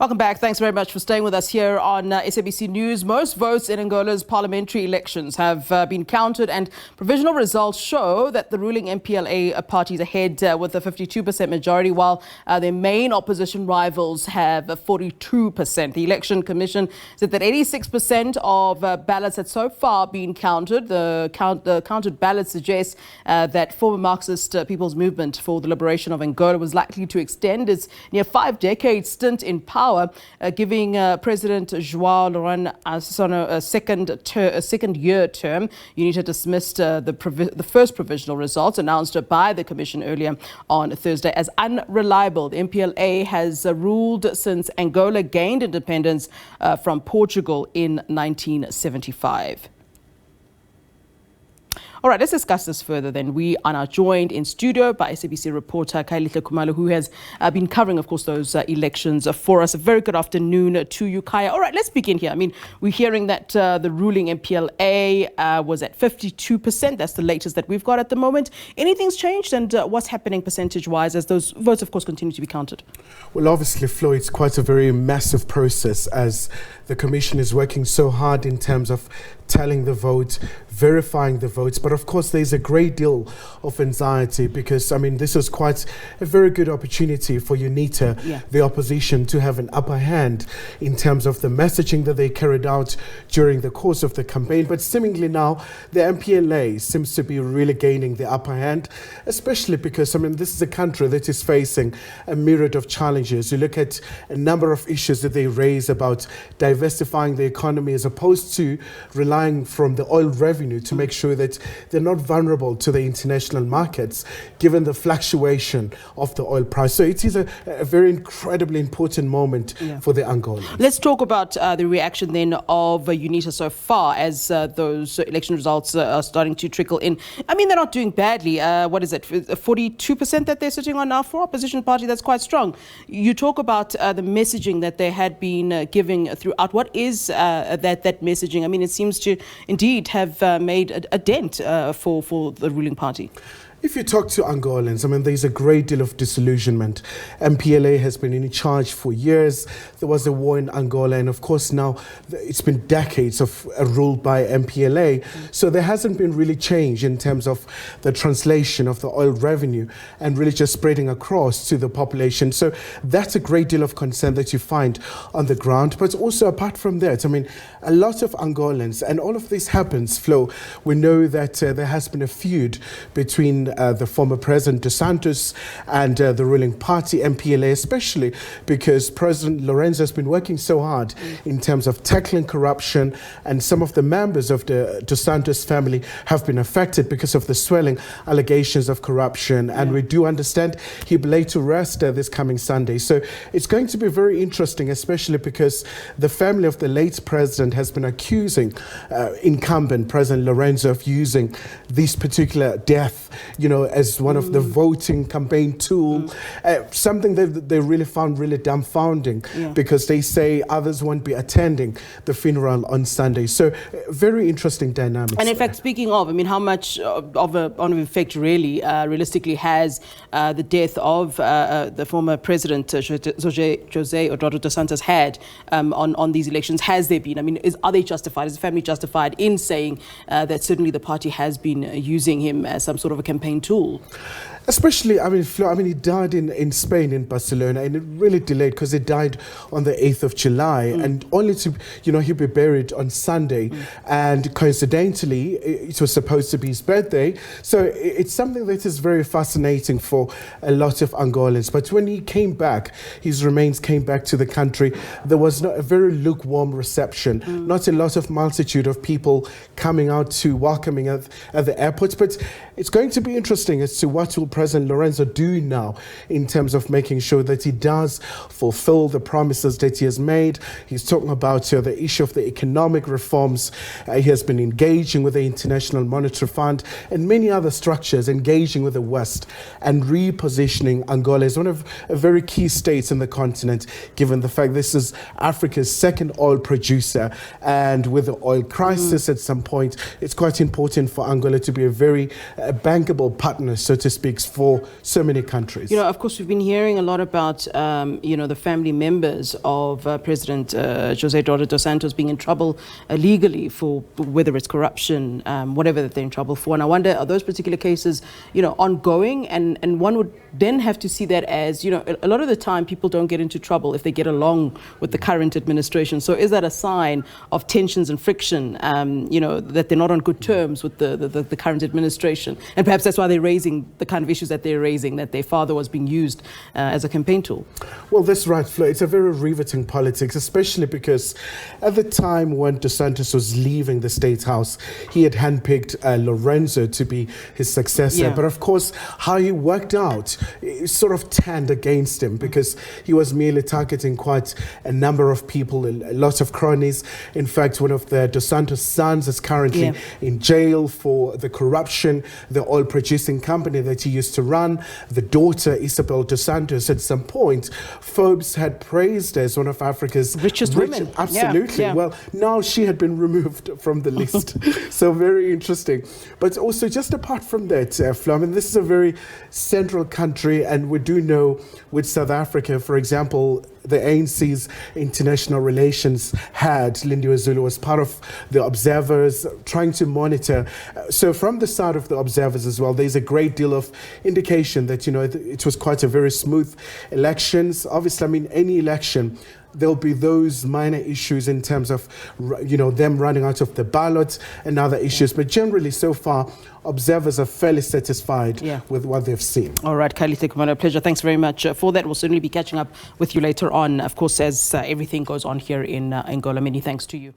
Welcome back. Thanks very much for staying with us here on SABC News. Most votes in Angola's parliamentary elections have been counted, and provisional results show that the ruling MPLA party is ahead with a 52% majority, while their main opposition rivals have 42%. The Election Commission said that 86% of ballots had so far been counted. The counted ballots suggest that former Marxist People's Movement for the Liberation of Angola was likely to extend its near 5-decade stint in power, giving President João Lourenço a second-year term. UNITA dismissed the first provisional results announced by the Commission earlier on Thursday as unreliable. The MPLA has ruled since Angola gained independence from Portugal in 1975. All right, let's discuss this further then. We are now joined in studio by SABC reporter Khayelihle Khumalo, who has been covering, of course, those elections for us. A very good afternoon to you, Kaya. All right, let's begin here. I mean, we're hearing that the ruling MPLA was at 52%. That's the latest that we've got at the moment. Anything's changed, and what's happening percentage-wise as those votes, of course, continue to be counted? Well, obviously, Flo, it's quite a very massive process as the Commission is working so hard in terms of tallying the vote, verifying the votes. But of course, there's a great deal of anxiety because, I mean, this was quite a very good opportunity for UNITA, the opposition, to have an upper hand in terms of the messaging that they carried out during the course of the campaign. But seemingly now, the MPLA seems to be really gaining the upper hand, especially because, I mean, this is a country that is facing a myriad of challenges. You look at a number of issues that they raise about diversifying the economy as opposed to relying from the oil revenue to make sure that they're not vulnerable to the international markets, given the fluctuation of the oil price. So it is a very incredibly important moment for the Angolans. Let's talk about the reaction then of UNITA so far as those election results are starting to trickle in. I mean, they're not doing badly. What is it, 42% that they're sitting on now for opposition party? That's quite strong. You talk about the messaging that they had been giving throughout. What is that messaging? I mean, it seems to indeed have made a dent for the ruling party. If you talk to Angolans, I mean, there's a great deal of disillusionment. MPLA has been in charge for years. There was a war in Angola, and of course now it's been decades of rule by MPLA. So there hasn't been really change in terms of the translation of the oil revenue and really just spreading across to the population. So that's a great deal of concern that you find on the ground. But also apart from that, I mean, a lot of Angolans, and all of this happens, Flo, we know that there has been a feud between the former President Santos and the ruling party, MPLA, especially because President Lourenço has been working so hard in terms of tackling corruption, and some of the members of the Santos family have been affected because of the swelling allegations of corruption. And we do understand he'll be laid to rest this coming Sunday. So it's going to be very interesting, especially because the family of the late president has been accusing incumbent President Lourenço of using this particular death, you know, as one of the voting campaign tool, something that they really found really dumbfounding because they say others won't be attending the funeral on Sunday. So very interesting dynamics. And in fact, speaking of, I mean, how much of an effect really, realistically, has the death of the former president, José Eduardo dos Santos, had on these elections? Has there been? I mean, are they justified? Is the family justified in saying that certainly the party has been using him as some sort of a campaign tool? Especially, I mean, Flo, he died in Spain, in Barcelona, and it really delayed because he died on the 8th of July, and only to, you know, he'll be buried on Sunday. And coincidentally, it was supposed to be his birthday. So it's something that is very fascinating for a lot of Angolans. But when he came back, his remains came back to the country, there was not a very lukewarm reception, not a lot of multitude of people coming out to welcoming at the airport. But it's going to be interesting as to what will President Lourenço do now in terms of making sure that he does fulfill the promises that he has made. He's talking about the issue of the economic reforms. He has been engaging with the International Monetary Fund and many other structures, engaging with the West and repositioning Angola as one of a very key states in the continent, given the fact this is Africa's second oil producer. And with the oil crisis at some point, it's quite important for Angola to be a very bankable partner, so to speak. politics for so many countries. You know, of course, we've been hearing a lot about, the family members of President Jose Eduardo dos Santos being in trouble legally for whether it's corruption, whatever that they're in trouble for. And I wonder, are those particular cases, ongoing? And one would then have to see that as, a lot of the time people don't get into trouble if they get along with the current administration. So is that a sign of tensions and friction, that they're not on good terms with the current administration? And perhaps that's why they're raising the kind of issues that they're raising, that their father was being used as a campaign tool. Well, that's right, Flo. It's a very riveting politics, especially because at the time when dos Santos was leaving the State House, he had handpicked Lorenzo to be his successor. Yeah. But of course, how he worked out, it sort of turned against him because he was merely targeting quite a number of people, a lot of cronies. In fact, one of the dos Santos sons is currently in jail for the corruption, the oil producing company that he used to run. The daughter, Isabel dos Santos, at some point, Forbes had praised as one of Africa's richest women. Absolutely. Yeah. Well, now she had been removed from the list. So very interesting. But also, just apart from that, Flo, I mean, this is a very central country, and we do know with South Africa, for example, the ANC's international relations head, Lindiwe Zulu, was part of the observers trying to monitor. So from the side of the observers as well, there's a great deal of indication that, it was quite a very smooth elections. Obviously, I mean, any election, there'll be those minor issues in terms of, them running out of the ballot and other issues. But generally, so far, observers are fairly satisfied with what they've seen. All right, Khayelihle Khumalo, pleasure. Thanks very much for that. We'll certainly be catching up with you later on, of course, as everything goes on here in Angola. Many thanks to you.